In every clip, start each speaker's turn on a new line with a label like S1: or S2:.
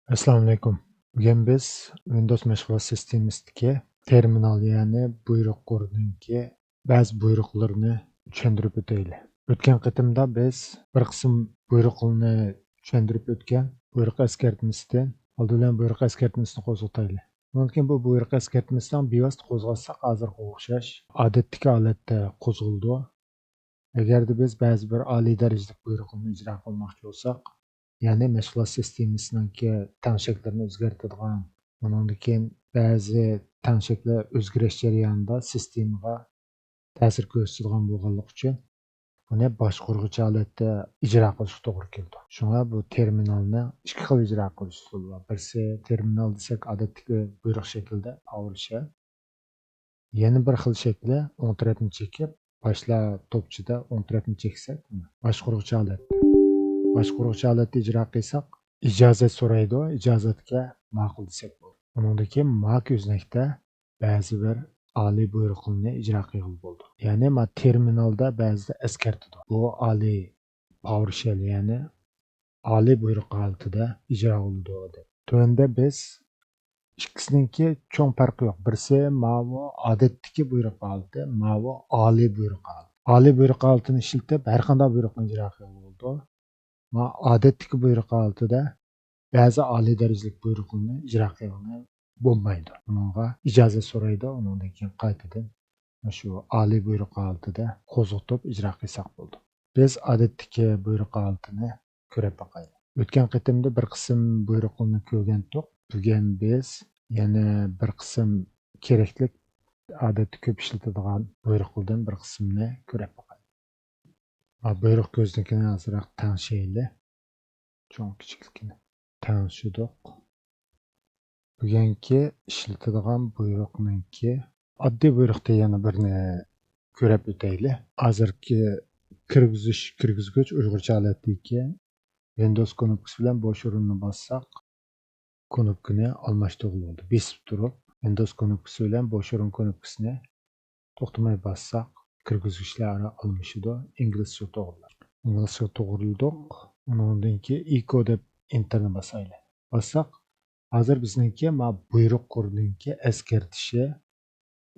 S1: Assalomu alaykum. Bugun biz Windows mashg'ulot sistemasidagi terminal, ya'ni buyruq qo'rininki ba'zi buyruqlarni tushuntirib o'taylik. O'tgan qitimda biz bir qism buyruqlarni tushuntirib o'tgan. Buyruq eskartmasidan oldin bilan buyruq eskartmasini qo'zg'ataylik. Mumkin bu buyruq eskartmasidan bevosita qo'zg'atsak, hozirga o'xshash odatdagi holatda qo'zg'aldi. Agarda biz ba'zi bir oliy darajali buyruqni ijro qilmoqchi bo'lsak, ya'ni mashg'ulot sistemasiningki tanshaklarni o'zgartiradigan, undan keyin ba'zi tanshaklar o'zgarish jarayonida sistemaga ta'sir ko'rsatadigan bo'lganligi uchun uni boshqaruvchi holatda ijro qilish to'g'ri keldi. Shunga bu terminalni ikki xil ijro qilish usuli bor. Birisi terminal desak, odatdagi buyruq shaklida power shell. Yana bir xil shakli o'ng tarafni chekib, boshla topchida o'ng tarafni cheksak, boshqaruvchi holat. Boshqaruvchi holatda ijro qilsak, ijozat so'raydi, ijozatga ma'qul desak bo'ladi. Undan keyin mak o'znakda ba'zi bir oliy buyruqlarni ijro qilib bo'ldi. Ya'ni terminalda ba'zida eskartadi. Bu oliy PowerShell, ya'ni oliy buyruq holatida ijro bo'ldi. To'g'anda biz ikkisiningki cho'ng farqi yo'q. Birisi ma'vo odatdagi buyruq holati, ma'vo oliy buyruq holati. Oliy buyruq holatini ishlatib har qanday buyruqni ijro qilib bo'ldi. Odatdagi buyruq holatida ba'zi oliy darajali buyruqlarni ijro qilishni bo'lmaydi. Bunga ijozat so'raydi, undan keyin qaytadan shu oliy buyruq holatida qo'zg'atib ijro qilsak bo'ldi. Biz odatdagi buyruq holatini ko'rib boqaylik. O'tgan qitimda bir qism buyruqlarni ko'rgandik. Bugun biz yana bir qism kerakli odatda ko'p ishlatiladigan buyruqlardan bir qismini ko'rib boqaylik. Buyruq ko'znikini azroq tanishaylik. Cho'ng kichikligini tanishdik. Bugungi ishlatiladigan buyruqninki oddiy buyruqda yana birini ko'rib o'taylik. Hozirgi kirgizgich uyg'urcha holatdagi Windows knopkasi bilan bo'sh o'rinni bossak, knopkani almashtirib, besib turib Windows knopkasi bilan bo'sh o'rin knopkasini to'xtamay bossak, kirgizgichlar almashadi. Inglizcha to'g'rildik. Undan keyin echo deb enterni bosaylik. Bossak, hozir bizningki buyruq qo'rininki eskartishi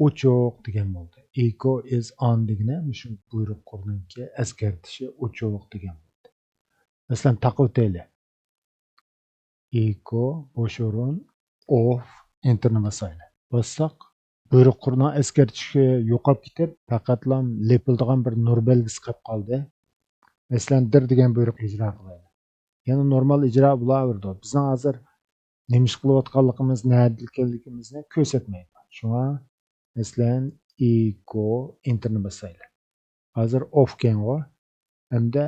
S1: o'choq degan bo'ldi. Echo is on degani shu buyruq qo'rininki eskartishi o'choq degan bo'ldi. Masalan, taqiltaylik. Echo bo'sh o'rin off enterni bosaylik. Bossak, buyruq qo'rining eskartishi yo'qolib ketib, faqatlam lepildigan bir nur belgisi qolib qoldi. Masalan, dir degan buyruq ijro qilaylik. Yana normal ijro bo'laverdi. Bizning hozir nima ish qilayotganligimiz, nima ekanligimizni ko'rsatmaydi. Shunga masalan echo enterni bosaylik. Hozir off kelgan, hamda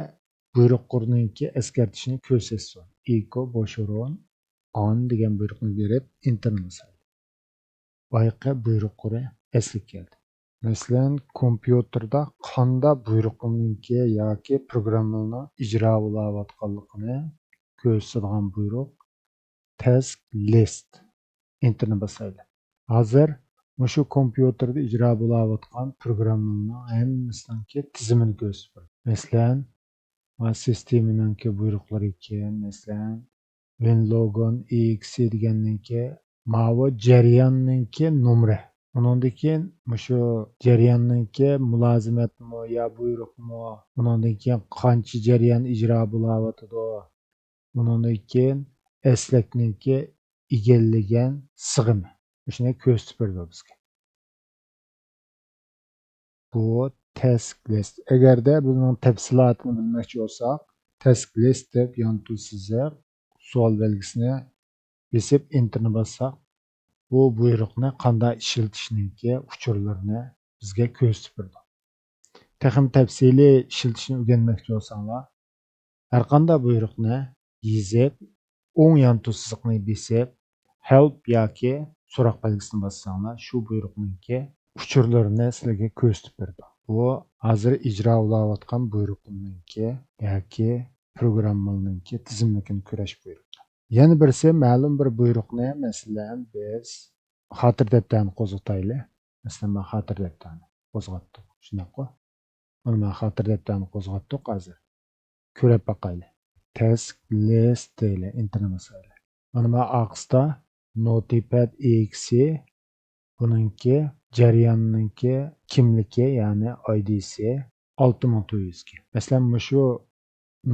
S1: buyruq qo'rininki eskartishni ko'rsatsin. Echo bo'sh o'rin on degan buyruqni berib enterni bosaylik. Boyaqa buyruq qo'ri asli keldi. Masalan, kompyuterda qanday buyruqninki yoki programmalarni ijro bo'layotganligini ko'rsatadigan buyruq task list enterni bosaylik. Hozir shu kompyuterda ijro bo'layotgan programmalarning hammasining tizimini ko'rsatadi. Masalan, sisteminingki buyruqlari ekan, masalan, winlogon exe deganninki ma'vo jarayonninki nomeri. Undan keyin shu jarayonninki mulozimatmi yo buyruqmi, undan keyin qancha jarayon ijro bo'layotdi. Undan keyin aslakninki egallagan sig'imi. Shuni ko'rsatib berdi bizga. Bu task list. Agarda bunun tafsilotini bilmoqchi bo'lsak, task list deb yontusizlar savol belgisini besib enterni bossak, bu buyruqni qanday ishlatishninki uchurlarini bizga ko'rsatib berdi. Texnik tafsiliy ishlatishni o'rganmoqchi bo'lsanglar, har qanday buyruqni yezib, o'ng yon to'siqni besib, help yoki so'roq belgisini bossanglar, shu buyruqninki uchurlarini sizlarga ko'rsatib berdi. Bu hozir ijro bo'layotgan buyruqninki yoki programmalarninki tizimlikini ko'rish buyruqi. Yana birisi ma'lum bir buyruqni, masalan, biz xotir daftarini qo'zg'ataylik. Masalan, men xotir daftarini qo'zg'atdim. Shunaqa. Mana xotir daftarini qo'zg'atdik hozir. Ko'rib boqaylik. Task list deylik, enterni bosaylik. Mana bu AX'da Notepad eksi buningki jarayonninki kimligi, ya'ni ID'si 6400 ga. Masalan, shu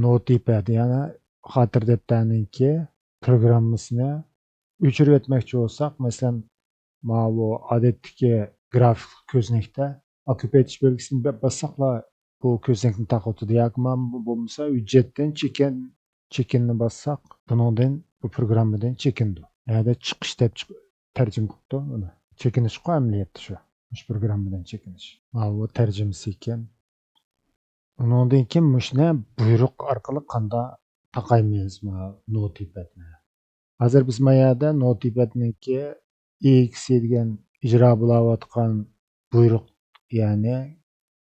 S1: Notepad, ya'ni xotir daftarninki programmasini o'chirib etmoqchi bo'lsak, masalan, mana bu odatdagi grafik ko'znakda ko'paytirish belgisini bossaqlar bu ko'znakni taqotidi, yoki bo'lmasa hujjatdan chekinni bossak, buningdan bu programmadan chekindi. Ya'ni chiqish deb tarjima qilibdi uni. Chekinish ku amaliyotda shu programmadan chekinish. Mana bu tarjimasi ekan. Undan keyin mushuni buyruq orqali qanday taqaymiz Notepadni. Hozir biz mana yerda Notepadniki exe degan ijro bo'layotgan buyruq, ya'ni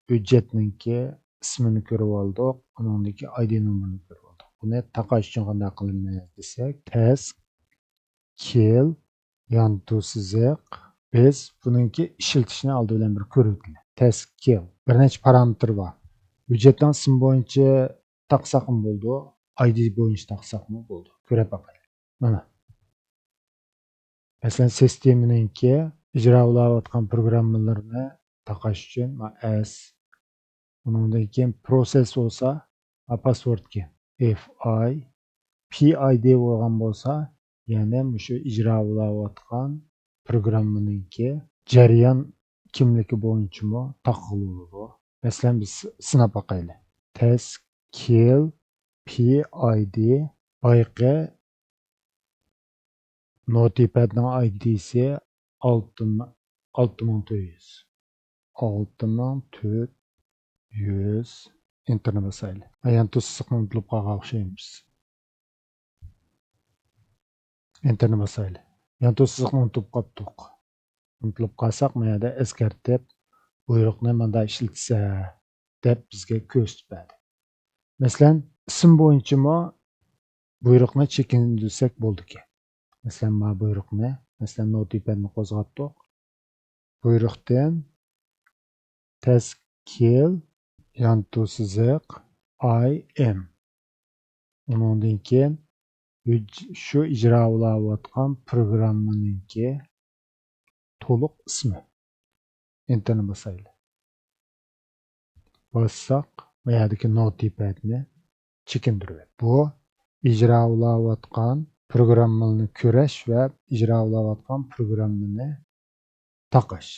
S1: hujjatninki ismini ko'rib oldik, uningdagi ID nomerini ko'rib oldik. Buni taqash uchun qanday qilamiz desak, task kill yantu siziq. Biz buningki ishlatishni oldi bilan bir ko'rib o'tdik. Task kill bir necha parametr bor. Hujjatning ismi bo'yicha taqsaqmi bo'ldi, ID bo'yicha taqsaqmi bo'ldi. Ko'rib boqaylik. Mana. Masalan, sisteminingki ijro bo'layotgan programmalarni taqash uchun S, undan keyin process bo'lsa, passwordga FI, PID bo'lgan bo'lsa, ya'ni shu ijro bo'layotgan programmaninki jarayon kimligi bo'yicha taqiladi. Masalan, biz sinab boqaylik. Task kill PID boyqi Notepadning ID'si 6400. 6400 enterni bosaylik. Aynan sizni unutib qolgan o'xshaymiz. Enterni bosaylik. Yana sizni unutib qoldik. Unutib qolsak, mana yerda eskartib buyruqni mana ishlatsa deb bizga ko'rsatadi. Masalan, ism bo'yicha buyruqni chekindirsak bo'ldi ekan. Masalan, mana buyruqni, masalan, Notepadni qo'zg'atdik. Buyruqdan task kill yantu siziq IM. Undan keyin shu ijro bo'layotgan programmaninki to'liq ismi. Enterni bosaylik. Bossak, bu yerdagi Notepadni chekindiradi. Bu ijro bo'layotgan programmani ko'rash va ijro bo'layotgan programmani taqash,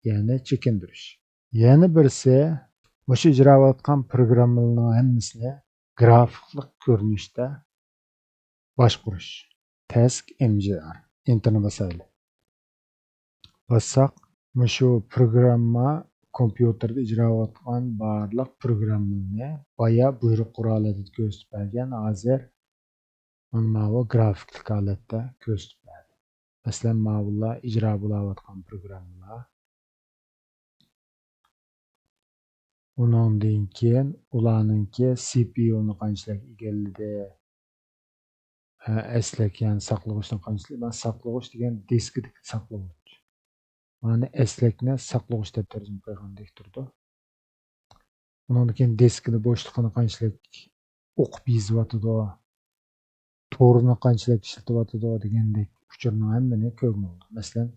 S1: ya'ni chekindirish. Yana birisi, o'sha ijro bo'layotgan programmalarning hammasini grafiklik ko'rinishda boshqarish. Task mgr. Enterni bosaylik. Bossak, shu programma kompyuterda ijro bo'layotgan barliq programmalarni boya buyruq qurolida ko'rsatib bergan, hozir mana bu grafiklik holatda ko'rsatib berdi. Masalan, mana bular ijro bo'layotgan programmalar. Undan keyin ularninki CPU-ni qanchalik egalladi, eslak, ya'ni saqlag'ichni qanchalik, men saqlag'ich degan diskdagi saqlag'ich. Mana eslakni saqlag'ich deb tarjima qilgandek turdi. Undan keyin diskni bo'shligini qanchalik o'qib yezyotidi, to'rini qanchalik ishlatyotidi degandek uchurni hammani ko'rmoqdi. Masalan,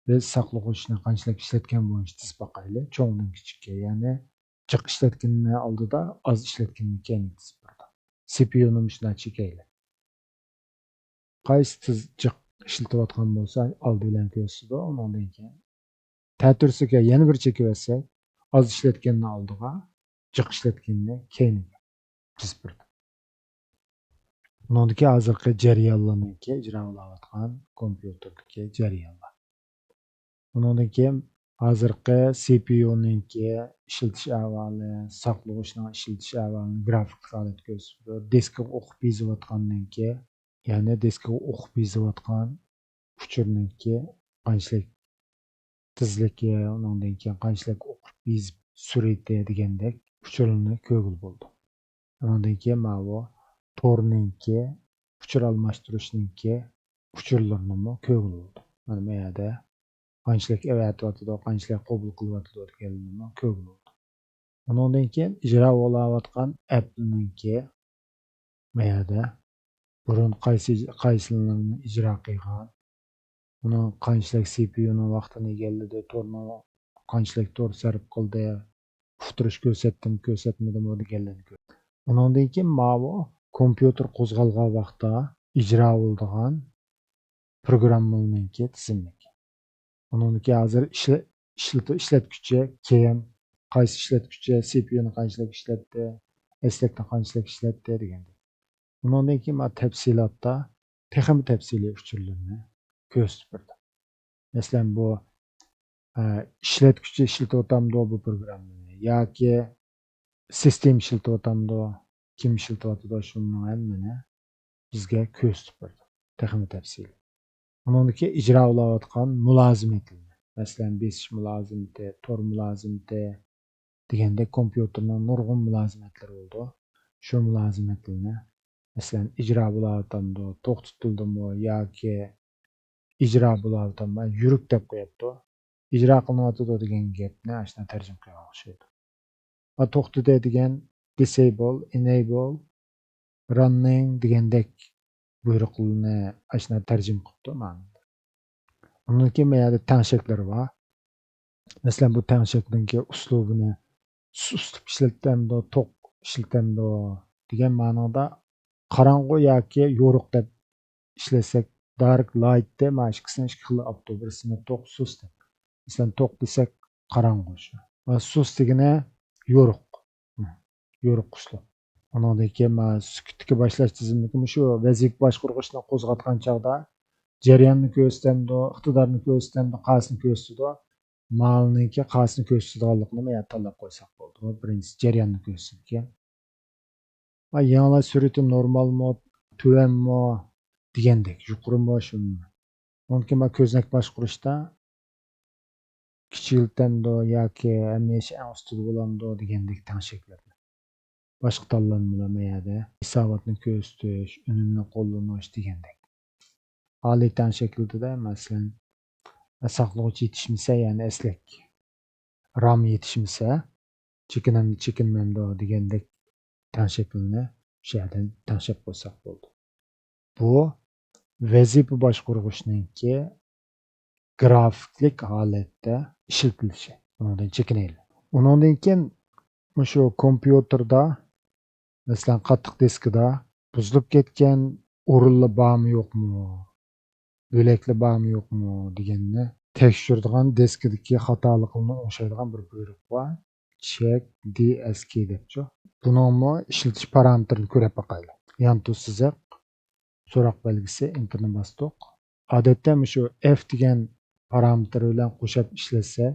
S1: biz saqlag'ichni qanchalik ishlatgan bo'yicha tizib boqaylik, cho'ngdan kichikka, ya'ni jiq ishlatganni oldida oz ishlatganni keyin tizib bordi. CPU-ni shunday chekaylik. Qaysi tiz jiq ishlatayotgan bo'lsa, oldi bilan ko'rsatdi, undan keyin ta'tirsiga yana bir chekib olsak, oz ishlatganni oldiga, jiq ishlatganni keyiniga tizib bordi. Undan keyin hozirgi jarayonlarniki ijro bo'layotgan kompyuterdagi jarayonlar. Undan keyin hozirgi CPU-ninki ishlatish ahvoli, saqlag'ichning ishlatish ahvolini grafik holatda ko'rsatdi. Diskga o'qib yozayotganninki, ya'ni diskga o'qib yozayotgan uchurninki qanchalik tezligi, undan keyin qanchalik o'qib yozib surati degandek uchurni ko'rib bo'ldi. Undan keyin mana bu torninki uchur almashtirishninki uchurlarini ko'rib bo'ldi. Mana bu yerda qanchalik avatiyotidi, qanchalik qabul qilyotidi deganlarni ko'rib bo'ldi. Undan keyin ijro bo'layotgan appninki bu yerda burun qaysilarini ijro qilgan, uni qanchalik CPUning vaqtini egalladi, torni qanchalik tor sarf qildi, uqtirish ko'rsatmadimi deganlarni. Undan keyin ma'vo kompyuter qo'zg'algan vaqtda ijro bo'ladigan programmaning tizimlik. Undan keyin hozir ishlatuvchi keyin qaysi ishlatuvchi CPUni qanchalik ishlatdi, eslikni qanchalik ishlatdi deganda. Undan keyin tafsilotda texnik tafsiliy uchurlarni ko'rsatib berdi. Masalan, bu ishlatuvchi ishlatyapti bu programmani yoki sistem ishlatyapti, kim ishlatyapti shuni hammani bizga ko'rsatib berdi. Texnik tafsili. Undan keyin ijro qilayotgan mulozimatlarni, masalan, besish mulozimati, tor mulozimati deganda kompyuterning nurg'un mulozimatlari bo'ldi. Shu mulozimatlarni masalan ijro bo'layotganda to'xtatildimi yoki ijro bo'layotganda yurib deb qo'yapti. Ijro qilyapti degan gapni ashuna tarjima qilgan o'xshaydi. Va to'xtadi degan disable, enable, running degandek buyruqlarni ashuna tarjima qilibdi ma'noda. Undan keyin yana tanshaklar bor. Masalan, bu tanshakning uslubini ustib ishlatamdi, to'q ishlatamdi degan ma'noda qorong'u yoki yo'riq deb ishlasak, dark light deb mana ikkisini ikki xil olibdi. Birisini to'q, sus deb. Masalan, to'q desak qorong'u shu. Va sus degani yo'riq. Yo'riq uslub. Undan keyin mana sukutga boshlash tizimligi shu vazifa boshqarishni qo'zg'atgan chog'da jarayonni ko'rsatamdi, iqtidorni ko'rsatamdi, qasni ko'rsatadi. Malniki qasni ko'rsatadiganligini men tanlab qo'ysak bo'ldi. Birinchi jarayonni ko'rsatgan. Va yangilar surati normalmi, tuvanmi degandek, yuqorimi shuni. Undan keyin ko'znak boshqarishda kichiltamdi yoki hamisha eng ustida bo'lamdi degandek tanshaklarni. Boshqa tanlanmalar mayada hisobotni ko'rsatish, unumni qo'llanish degandek. Oliy tanshaklida masalan saqlovchi yetishmasa, ya'ni eslik RAM yetishmasa, chekinmamdi degandek tanshaklni o'sha yerdan tanshab qo'ysak bo'ldi. Bu vazifa boshqaruvchiningki grafiklik holatda ishlatilishi. Undan chekinaylik. Undan keyin shu kompyuterda masalan qattiq diskida buzilib ketgan o'rinlar bormi yo'qmi, bo'laklar bormi yo'qmi deganni tekshiradigan diskdagi xatoliklarni o'xshaydigan bir buyruq bor. Check DSK debchi. Buningmi ishlatish parametrini ko'rib boqaylik. Yantu siziq so'roq belgisi enterni bosdik. Odatda shu F degan parametr bilan qo'shib ishlatsa,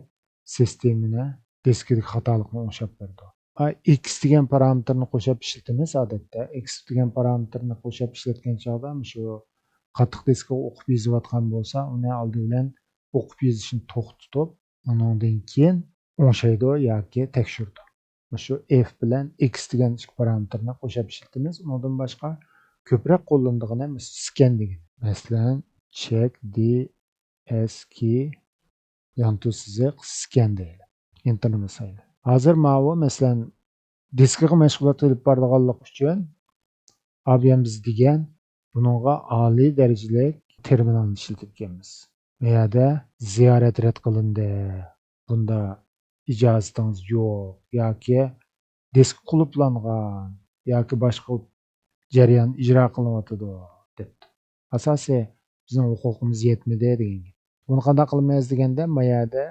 S1: sistemini diskdagi xatolikni o'xshab berdi. X degan parametrni qo'shib ishlatamiz odatda. X degan parametrni qo'shib ishlatgan chog'da shu qattiq diskga o'qib yozayotgan bo'lsa, uni oldi bilan o'qib yozishni to'xtatib, undan keyin o'xshaydi yoki tekshirdi. Shu F bilan X degan ikki parametrni qo'shib ishlatamiz. Undan boshqa ko'proq qo'llanadigan scan degan. Masalan, check DSK yantu siziq scan deydi. Enterni bosaylik. Hozir ma'vo masalan diskaga mashg'ulot qilib borganlik uchun ABMZ degan buningga oliy darajali terminalni ishlatganmiz. Bu yerda ziyorat rad qilindi. Bunda ijozatingiz yo'q yoki disk qulflangan yoki boshqa jarayon ijro qilyotidi debdi. Asosiy bizning huquqimiz yetmadi degan. Buni qanday qilmaymiz deganda, bu yerda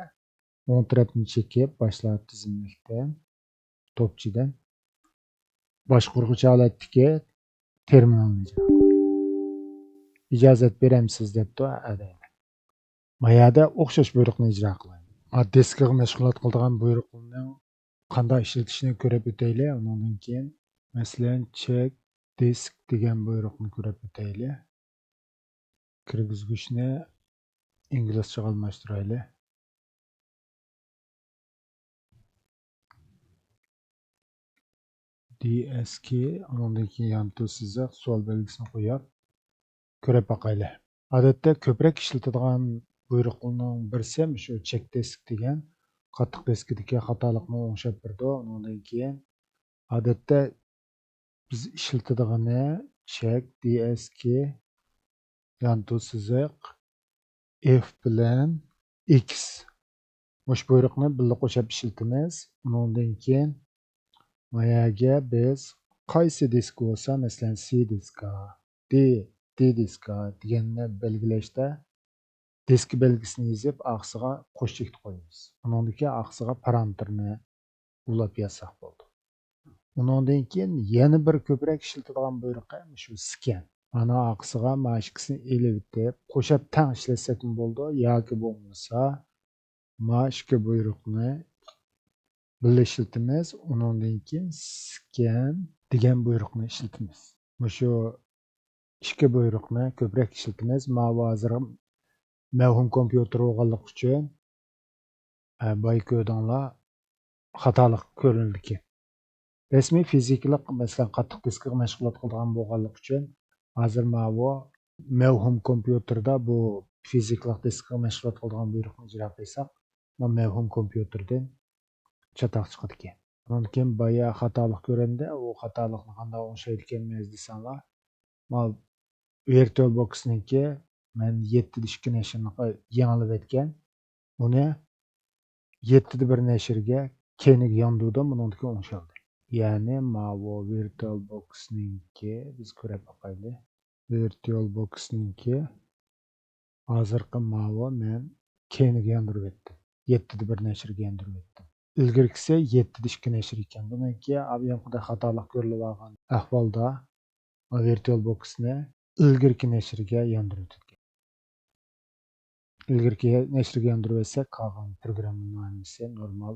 S1: o'ng tarafni chekib boshlab tizimlikdan topchidan boshqaruvchi holatdagi terminalni ijro qiling. Ijozat beramsiz debdi adaydi. Bu yerda o'xshash buyruqni ijro qiling. Diskga mashg'ulot qiladigan buyruqning qanday ishlatishini ko'rib o'taylik. Undan keyin masalan check disk degan buyruqni ko'rib o'taylik. Kirgizgichni inglizchaga almashtiraylik. DSK undan keyin yantu siziq savol belgisini qo'yib ko'rib boqaylik. Odatda ko'proq ishlatiladigan buyruqlarning birisi shu check disk degan qattiq diskdagi xatolikni o'xshab berdi. Undan keyin odatda biz ishlatadigani check dsk yantu siziq f bilan x mush buyruqni birga qo'shib ishlatamiz. Undan keyin mayaga biz qaysi disk bo'lsa, masalan C diska, D diska deganni belgilashda disk belgisini yozib, aqsiga qo'shib qo'yamiz. Undan keyin aqsiga parametrni ulab yazsak bo'ldi. Undan keyin yana bir ko'proq ishlatadigan buyruq shu scan. Ana aqsiga mashqisini elitib, qo'shib tang ishlatsak bo'ldi yoki bo'lmasa mashq buyruqni birga ishlatamiz. Undan keyin scan degan buyruqni ishlatamiz. Shu ikki buyruqni ko'proq ishlatamiz. Hozir mavhum kompyuter bo'lganligi uchun boy ko'rdinglar xatolik ko'rildiki. Resmiy fiziklik masalan qattiq diskga mashg'ulot qilgan bo'lganligi uchun hozir mavhum kompyuterda bu fiziklik diskga mashg'ulot qilgan buyruqni ijro qilsak, mavhum kompyuterdan chatoq chiqadi ekan. Undan keyin boya xatolik ko'rindi. U xatolikni qanday o'ngshaydi ekanmiz desanglar, VirtualBox'niki men 7/2 nashrni yangilab etgan. Uni 7/1 nashrga keyingi yondirdim, bundan keyin o'ngshaldi. Yani bu VirtualBox'niki biz ko'rib boqaylik. VirtualBox'niki hozirgi men keyingi yondirib etdim. 7/1 nashrga yondirib etdim. Ilgirkisi 7/2 nashr ekan. Bundan keyin aviyonkida xatolik ko'rilib olgan ahvolda VirtualBox'ni ilgirki nashrga yondirib etgan. Ilgirki nashrga yondirib etsak, qolgan programmaning hammasi normal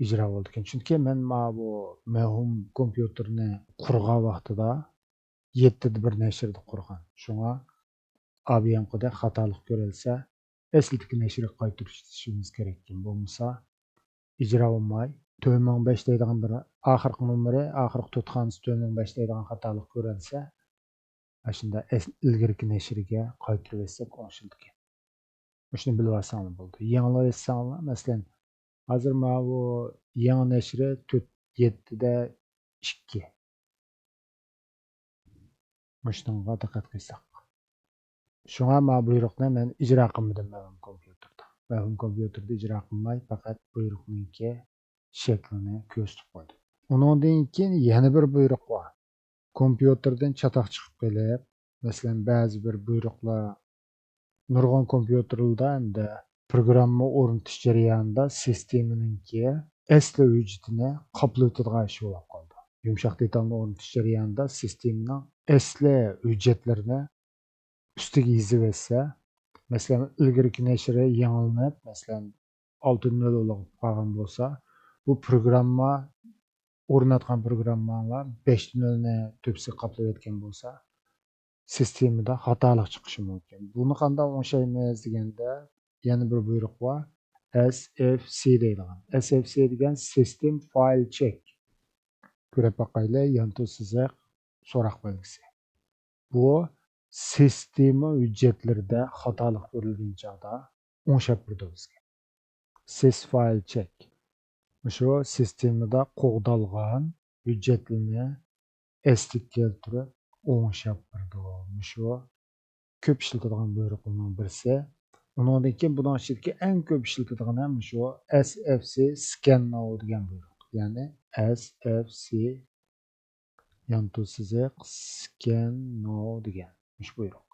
S1: icra oldu ekan. Chunki men bu mavhum kompyuterni qurgan vaqtida 7/1 nashrda qurgan. Shunga aviyonkida xatolik ko'rilsa, asldagi nashrga qaytarishimiz kerak ekan. Bo'lmasa icra olmay 2005 deydigan bir oxirgi nomeri, oxirgi 4 xonasi 2005 deydigan xatolik ko'rilsa, shunda ilgirki nashrga qaytarib etsak o'ngshildi ekan. Shuni bilib olsanglar bo'ldi. Yangilab etsanglar, masalan, hozir bu yangi nashri 7/2. Shunga diqqat qilsak. Shunga buyruqni men ijro qilmadim mavhum kompyuterda. Mavhum kompyuterda ijro qilmay, faqat buyruqningki shaklini ko'rsatib qo'ydim. Undan keyin yana bir buyruq bor. Kompyuterdan chatoq chiqib kelib, masalan, ba'zi bir buyruqlar nurg'un kompyuterlarda endi programma o'rnatish jarayonida sisteminingki asli hujjatini qoplab o'tadigan ish bo'lib qoldi. Yumshoq detalni o'rnatish jarayonida sistemaning asli hujjatlarini ustiga yozib etsa, masalan, ilgirki nashri yangilanib, masalan, 6.0 bo'lib qolgan bo'lsa, bu programma o'rnatgan programmalar 5.0 ni tepsiga qoplab o'tgan bo'lsa, sistemada xatolik chiqishi mumkin. Buni qanday o'ngshaymiz deganda, yana bir buyruq bor. SFC deydigan. SFC degan System File Check. Ko'rib boqaylik, yantu siziq so'roq belgisi. Bu sistema hujjatlarida xatolik ko'rilgan chog'da o'ngshab turdi bizga. Sys File Check. Shu sistemada qo'g'dalgan hujjatlarni eslik keltirib o'ngshab turdi. Shu ko'p ishlatiladigan buyruqlarning birisi. Undan keyin buning ichidagi eng ko'p ishlatiladigan ham shu SFC scan now degan buyruq. Ya'ni SFC yantu siziq scan now degan buyruq.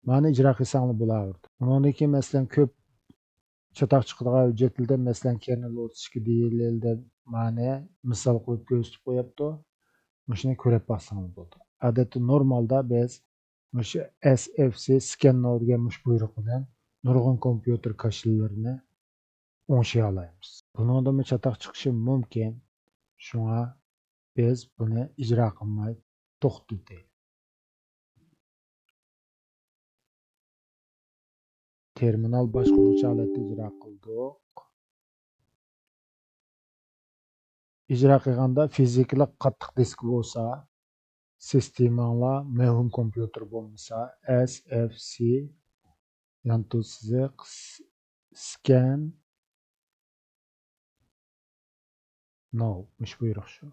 S1: Mana ijro qilsanglar bo'lardi. Undan keyin masalan ko'p chatoq chiqadigan hujjatlarda masalan kernel 32 deyildi. Mana misol qo'yib ko'rsatib qo'yapti. Shuni ko'rib boqsanglar bo'ldi. Odatda normalda biz shu SFC scan now degan buyruq bilan nurg'un kompyuter kashalarini o'ngshay olamiz. Bundan chatoq chiqishi mumkin. Shunga biz buni ijro qilmay to'xtatdik. Terminal boshqaruvchi holatda ijro qildik. Ijro qilganda fiziklik qattiq disk bo'lsa, sistemalar mavhum kompyuter bo'lmasa, SFC yantu siziq scan now buyruq shu.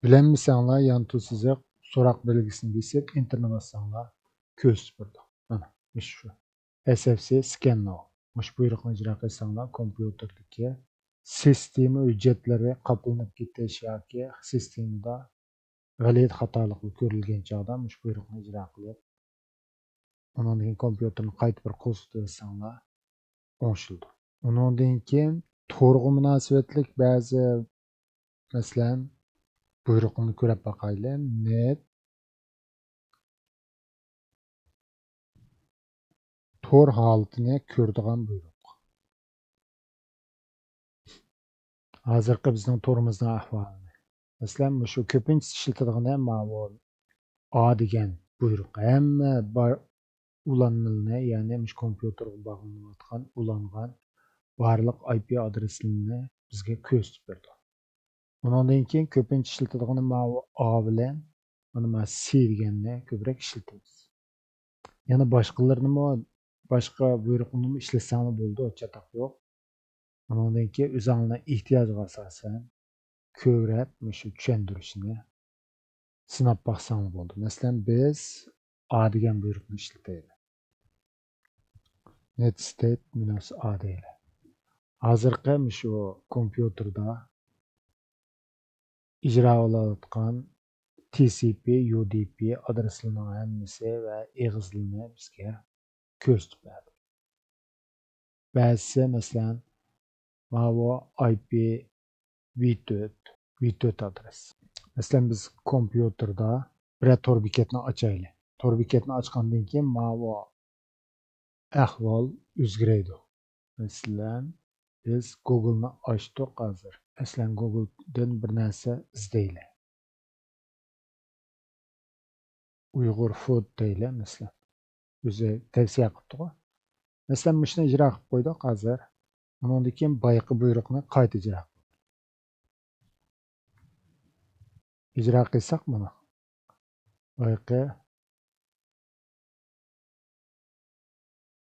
S1: Bilinmasanglar yantu siziq so'roq belgisini besib enterni bassanglar ko'rsatib turdi. Mana shu SFC scan now. Mush buyruqni ijro qilsanglar kompyuterdagi sistema hujjatlari qoplanib ketish yoki sistemada g'alat xatoliklar ko'rilgan chog'da mush buyruqni ijro qilib, undan keyin kompyuterni qayta bir qo'zg'atsanglar o'ngishildi. Undan keyin to'g'ri munosabatlik ba'zi masalan buyruqni ko'rib boqaylik. Net tor holatini ko'radigan buyruq. Hozirgi bizning to'rimizning ahvolini. Masalan, shu ko'pincha ishlatadigan ma'vo A degan buyruq. Hamma ulanmalarni, ya'ni mush kompyuterga bog'lanayotgan ulangan barliq IP adreslarini bizga ko'rsatib berdi. Undan keyin ko'pincha ishlatadigan ma'vo A bilan mana C deganni ko'proq ishlatamiz. Yana boshqa buyruqni ishlatsangiz bo'ldi, o'chatoq yo'q. Undan keyin o'zingizning ehtiyojiga asosan ko'rib shu tushuntirishni sinab boqsangiz bo'ldi. Masalan, biz A degan buyruqni ishlataylik. netstate -a deylik. Hozirgi shu kompyuterda ijro qilayotgan TCP, UDP adreslarining hammasi va eg'izlarini bizga ko'rsatib berdi. Ba'zisi masalan ma'vo IPv4 adres. Masalan biz kompyuterda bir tor bekatni ochaylik. Tor bekatni ochgandan keyin ma'vo ahvol o'zgaradi. Masalan biz Google'ni ochdik hozir. Masalan Google'dan bir narsa izlaylik. Uyg'ur food deylik masalan. O'zi tavsiya qilibdi-ku. Masalan shuni ijro qilib qo'ydik hozir. Undan keyin boyaqi buyruqni qayta ijro qilsak buni. Boyaqi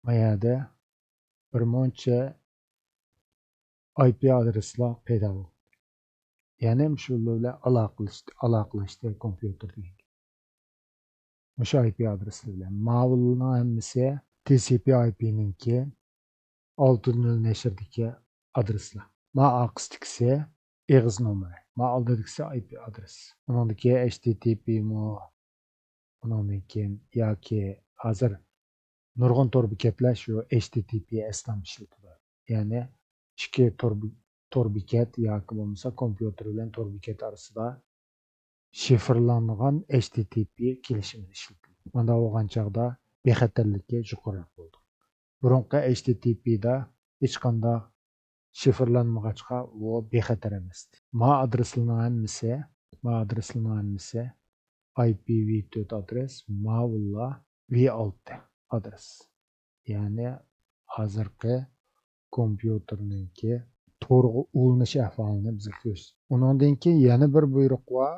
S1: mayada bir muncha IP adreslar paydo bo'ldi. Ya'ni shular bilan aloqalashdi kompyuter degan. O'sha IP adreslar bilan ma'lumotlarning hammasi TCP IP'ninki 6.0 nashrdagi adreslar. Ma aqstikisi eg'iz nomeri. Ma oldidagisi IP adres. Undan keyin HTTP undan keyin yoki hozir nurg'un tor bekatlar shu HTTPS dan ishlatadi. Ya'ni ikki tor bekat yoki bo'lmasa kompyuter bilan tor bekat orasida shifrlangan HTTP kelishimi ishlatiladi. Bunda bo'lgan chog'da bexatarligi yuqori bo'ldi. Burunqi HTTP'da hech qanday shifrlanmag'achqa u bexatar emas. Ma adreslarning hammasi IPv4 adres, ma'lumotlar V6 adres. Ya'ni hozirgi kompyuterningki to'g'ri ulanish ahvolini bizga ko'rsatadi. Undan keyin yana bir buyruq bor,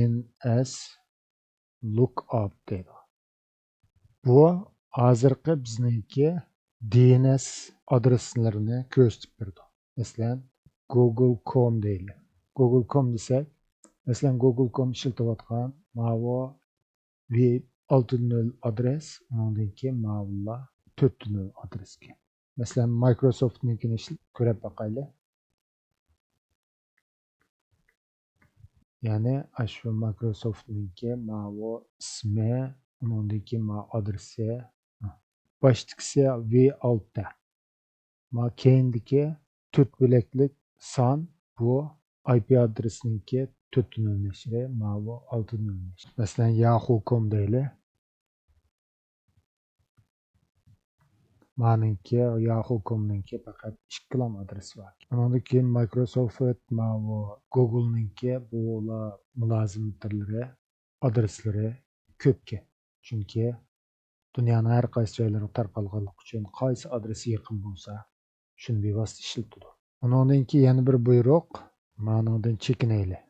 S1: ns lookup deydi. Bu hozirgi bizningki DNS adreslarini ko'rsatib berdi. Masalan, google.com deylik. Google.com desak, masalan google.com ishlatayotgan ma'vo V6.0 adres, undan keyin ma'lumotlar 4.0 adresga. Masalan, Microsoft'ninkini ko'rib boqaylik. Ya'ni shu Microsoft'ninki ma'vo ismi, undan keyin adresi, boshligisi V6. Ma keyindagi 4 bo'laklik son bu IP adresiniki 4.0 nashri, ma'vo 6.0 nashri. Masalan, yahoo.com deylik. Meningki yahoo.com'ninki faqat 2 lam adresi bor. Undan keyin Microsoft, ma'vo Google'ninki bular mulozimlari adreslari ko'pki. Chunki dunyoning har qaysi joylariga tarqalganlik uchun qaysi adresi yaqin bo'lsa, shuni bevosita ishlatadi. Undan keyin yana bir buyruq, ma'nodan chekinaylik.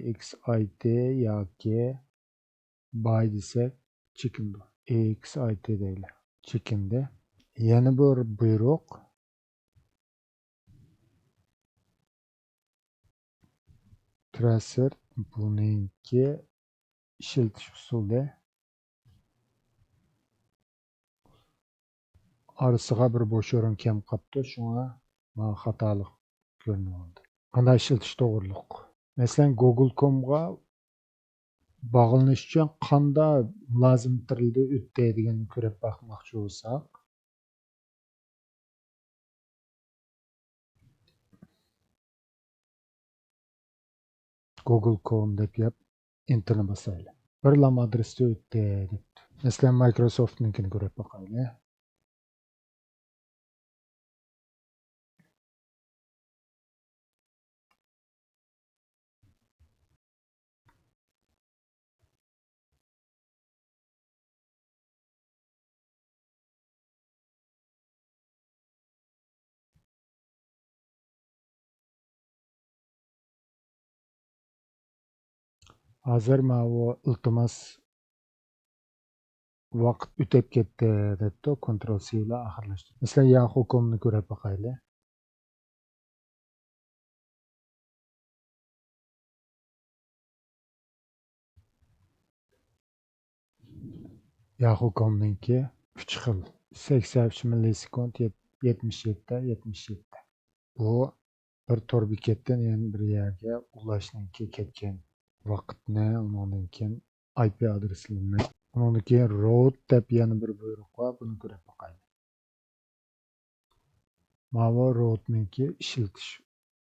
S1: EXIT yoki by desak chekindi. EXIT deylik. Chekindi. Yana bir buyruq tracer, buningki işletish usuli arasıga bir boş o'rin kam qaptı. Şuna xatolik ko'rinyapti. Qanday işletish to'g'riliq. Masalan, Google.com'ga bağlanish uchun qanday mulozim tilda o'tdi deganni ko'rib bakmoqchi bo'lsak, Google.com deb yap, enterni bosaylik. Bir lam adresda o'tdi debdi. Masalan, Microsoft'ninkini ko'rib bakaylik. Hozir mana bu iltimos vaqt o'tib ketdi debdi. Ctrl C bilan oxirlashtirdi. Masalan, Yahoo.com'ni ko'rib bakaylik. Yahoo.com'ninki 3 xil. 83 millisekund, 77. Bu bir tor bekatdan yana bir yerga ulashninki ketgan vaqtni, undan keyin IP adresini, undan keyin route deb yana bir buyruq bor, buni ko'rib bakaylik. Mana bu routeninki ishiltish.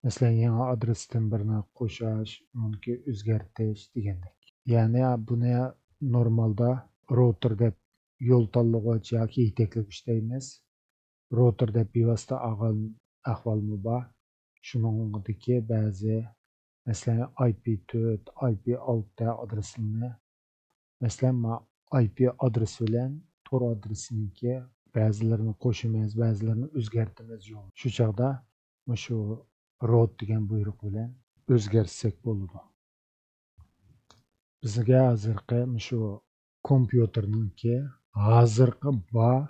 S1: Masalan, yangi adresdan birini qo'shish, uniki o'zgartirish degandek. Ya'ni buni normalda router deb yo'l tanlovchi yoki yetaklovchi deymiz. Router deb bevosita ahvolmi bor. Shuningdek ba'zi masalan IP4, IP6 adresini, masalan IP adres bilan tor adresiniki ba'zilarini qo'shimiz, ba'zilarini o'zgartiramiz yo'q. Shu chaqda shu route degan buyruq bilan o'zgartsak bo'ladi. Bizga hozirgi shu kompyuterninki hozirgi bor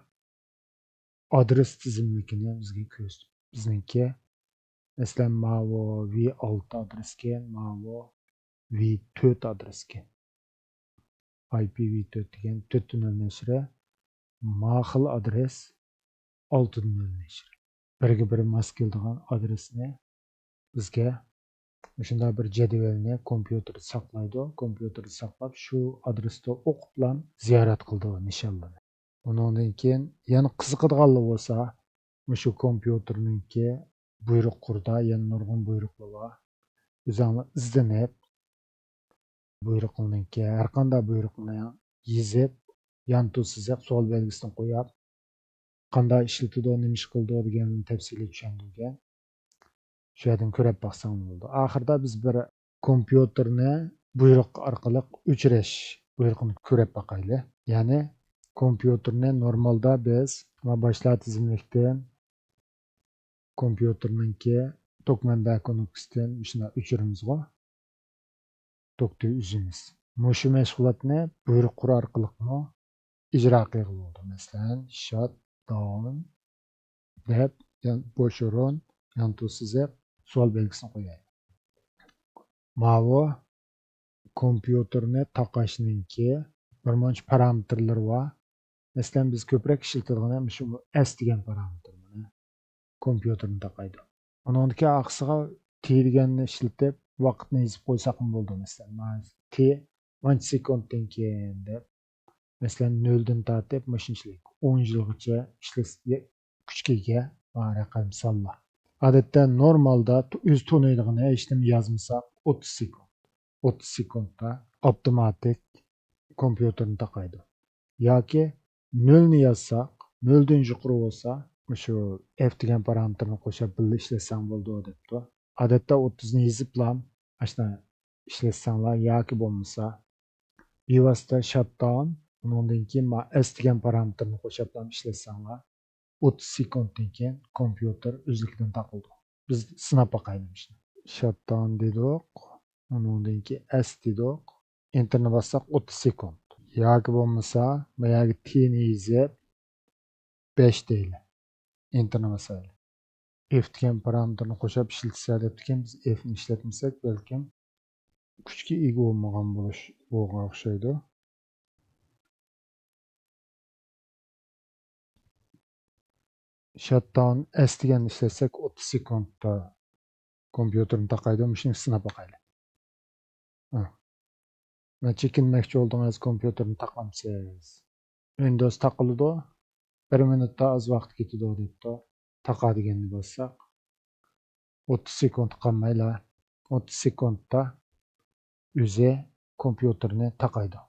S1: adres tizimligini bizga ko'rsatdi. Bizningki masalan mana V6 adresga, mana V4 adresga. IPv4 degan 4.0 maxil adres 6.0. Birga biri mos keladigan adresni bizga shunday bir jadvalni kompyuter saqlaydi. Kompyuter saqlab shu adresda o'qiblan ziyorat qildi nishonlani. Undan keyin yana qiziqadiganlar bo'lsa, shu kompyuterningki buyruq qurda yana nurg'un buyruqlar bor. O'zinglar izlanib buyruqninki har qanday buyruqni yezib, yan to'sizib savol belgisini qo'yib, qanday ishlatadi, nima ish qildi deganini tafsiliy tushuntirgan. Shu yerdan ko'rib baksan bo'ldi. Oxirida biz bir kompyuterni buyruq orqali o'chirish buyruqini ko'rib bakaylik. Ya'ni kompyuterni normalda biz boshlar tizimlikdan kompyuterningki tok manba konneksiyadan shuni o'chirimizga tokni uzimiz. Mushu mashg'ulotni buyruq qura orqali ijro qilib bo'ldi. Masalan, shutdown deb bo'sh o'rin yan to'sizib savol belgisini qo'yaylik. Mana kompyuterni taqashninki bir muncha parametrlar bor. Masalan, biz ko'proq ishlatadigan shu S degan parametrni kompyuterni taqaydi. Undan keyin aqsiga T deganni ishlatib vaqtni yozib qo'ysak bo'ldi. Masalan, T 1 sekunddan keyin deb masalan 0 dan tortib shunchalik 10 yilgacha ishlashga kuchga ega raqam sonlar. Odatda normalda o'z to'naydig'ini hech nima yozmasak 30 sekund. 30 sekundda avtomatik kompyuterni taqaydi. Yoki 0 ni yozsak, 0 dan yuqori bo'lsa, shu F degan parametrni qo'shib birga ishlasang bo'ldi debdi. Odatda 30 ni yoziblam, ashna ishlasanglar yoki bo'lmasa bevosita shutdown, undan keyin S degan parametrni qo'shib ishlasanglar 30 sekunddan keyin kompyuter o'zligidan taqildi. Biz sinab bakaylik shuni. Shutdown dedik, undan keyin S dedik, enterni bossak 30 sekund. Yoki bo'lmasa, bu yerga T ni yozib 5 deylik. Enterni bosaylik. F degan parametrni qo'shib ishlatsa debdikan, biz F ni ishlatmasak, balkim kuchga ega bo'lmagan bo'lgan o'xshaydi. Shutdown S deganni ishlasak 30 sekundda kompyuterni taqaydi. Shuni sinab boqaylik. Mana chekinmoqchi bo'ldingiz, kompyuterni taqamsiz. Windows taqiladi. 1 minutda az vaqt ketadi debdi. Taqa deganni bossak 30 sekund qolmayla 30 sekundda o'zi kompyuterni taqaydi.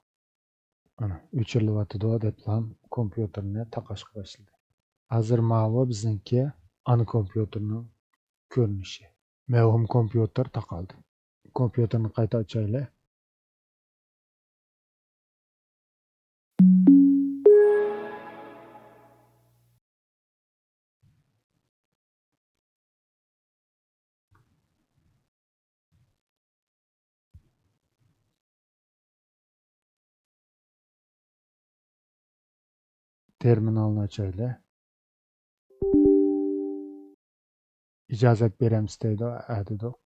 S1: Mana o'chirilyapti deb ham kompyuterni taqashga boshladi. Hozir mana bizningki ana kompyuterning ko'rinishi. Mavhum kompyuter taqaldi. Kompyuterni qayta ochaylik. Terminalni ochaylik. İcazət berəmiz deydi, ədidik.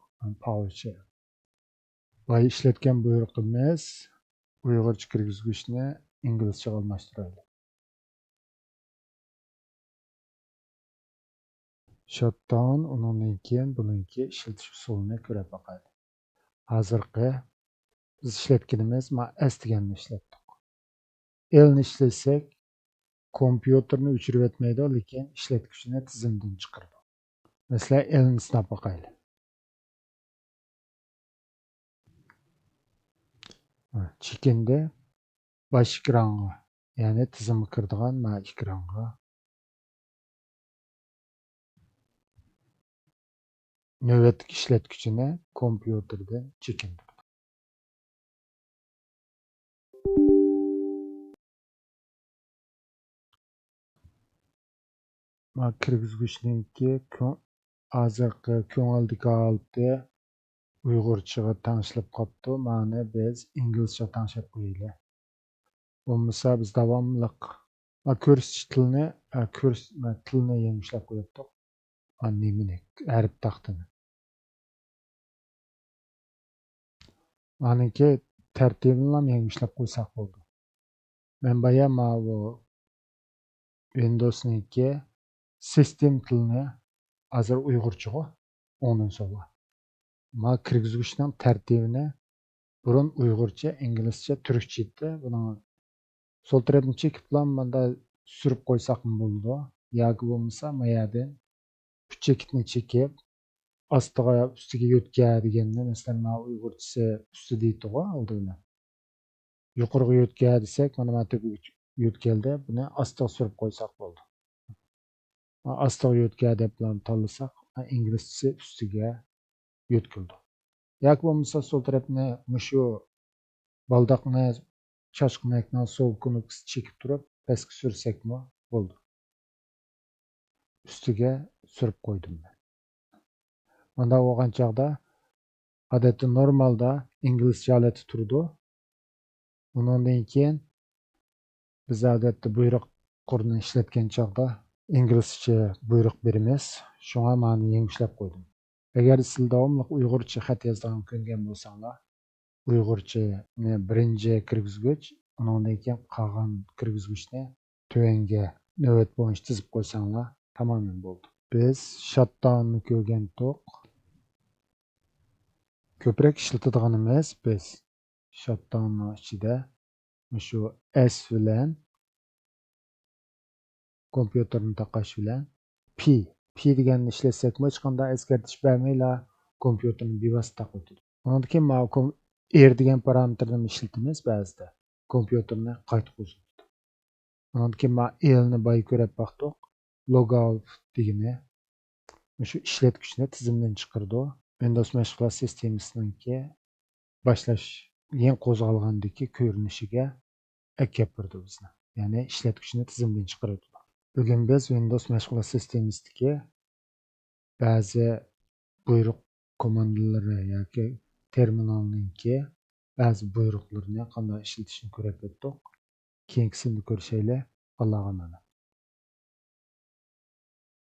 S1: PowerShell. Vay işletken buyruğumuz Uyg'urcha kirgizgichni inglizchaga almashtiraylik. Shutdown undan keyin buningki ishlatish usulini ko'rib boqaylik. Hozirgi biz ishlatganimiz S deganni ishlatdik. Elni ishlasak kompyuterni o'chirib etmaydi, lekin ishlatgichni tizimdan chiqaradi. Masalan, elni sinab boqaylik. Chekindi bosh ekranga, ya'ni tizimga kiradigan ma ekranga navbatdagi ishlatgichini kompyuterdan chekindirdi. Ma kirgizgichningki hozirgi ko'ngildagi holati Uyg'urchaga tanishib qolibdi. Ma'ni biz inglizcha tanishib qo'yaylik. Bo'lmasa biz davomliq ko'rsatish tilni yangilanib qo'yibdi. Nimani harf taxtini. Maniki tartibini ham yangilanib qo'ysak bo'ldi. Men baya bu Windows'ningki sistem tilini hozir Uyg'urchaga onun so'la. Ma kirgizgichning tartibini burun Uyg'urcha, inglizcha, turkcha edi. Buni sol tarafni chekib bilan bunda surib qo'ysak bo'ladi. Yoki bo'lmasa mayada chekitni chekib ustiga yo'tka deganni, masalan, ma Uyg'urchasi usti deydi-ku oldinda. Yuqoriga yo'tka desak, mana yo'tkalda buni ostiga surib qo'ysak bo'ldi. Ostiga yo'tka deb bilan tanlasak, inglizchasi ustiga yo'tkildi. Yoki bo'lmasa sol tarafni shu baldaqni chashqinakdan sol knopkasini chekib turib, pastga sursakmi bo'ldi. Ustiga surib qo'ydim men. Bunda bo'lgan chaqda odatda normalda inglizcha holati turdi. Undan keyin biz odatda buyruq qo'rini ishlatgan chaqda inglizcha buyruq beramiz. Shunga ma'ni yangilanib qo'ydim. Agar siz davomli Uyg'urcha xat yozgan ko'ngan bo'lsanglar, Uyg'urchani birinchi kirgizgich, undan keyin qolgan kirgizgichni tuvanga navbat bo'yicha tizib qo'ysanglar, tamamen bo'ldi. Biz shutdownni ko'rgan to'q. Ko'proq ishlatadiganimiz biz shutdownning ichida shu S bilan kompyuterni taqash bilan P deganni ishlasak, hech qanday eskartish bermayla kompyuterni bevosita taqaydi. Undan keyin R degan parametrni ishlatamiz ba'zida. Kompyuterni qayta qo'zg'atadi. Undan keyin L'ni boy ko'rib baqdik. Logout degani shu ishlatgichni tizimdan chiqardi. Windows mashg'ulot sistemasininki boshlash eng qo'zg'algandagi ko'rinishiga akab birdi bizni. Ya'ni ishlatgichni tizimdan chiqaradi. Bugun biz Windows mashg'ulot sistemasidagi ba'zi buyruq komandalari yoki terminalninki ba'zi buyruqlarni qanday ishlatishni ko'rib o'tdik. Keyingisini ko'rishaylik. Allohga emanet.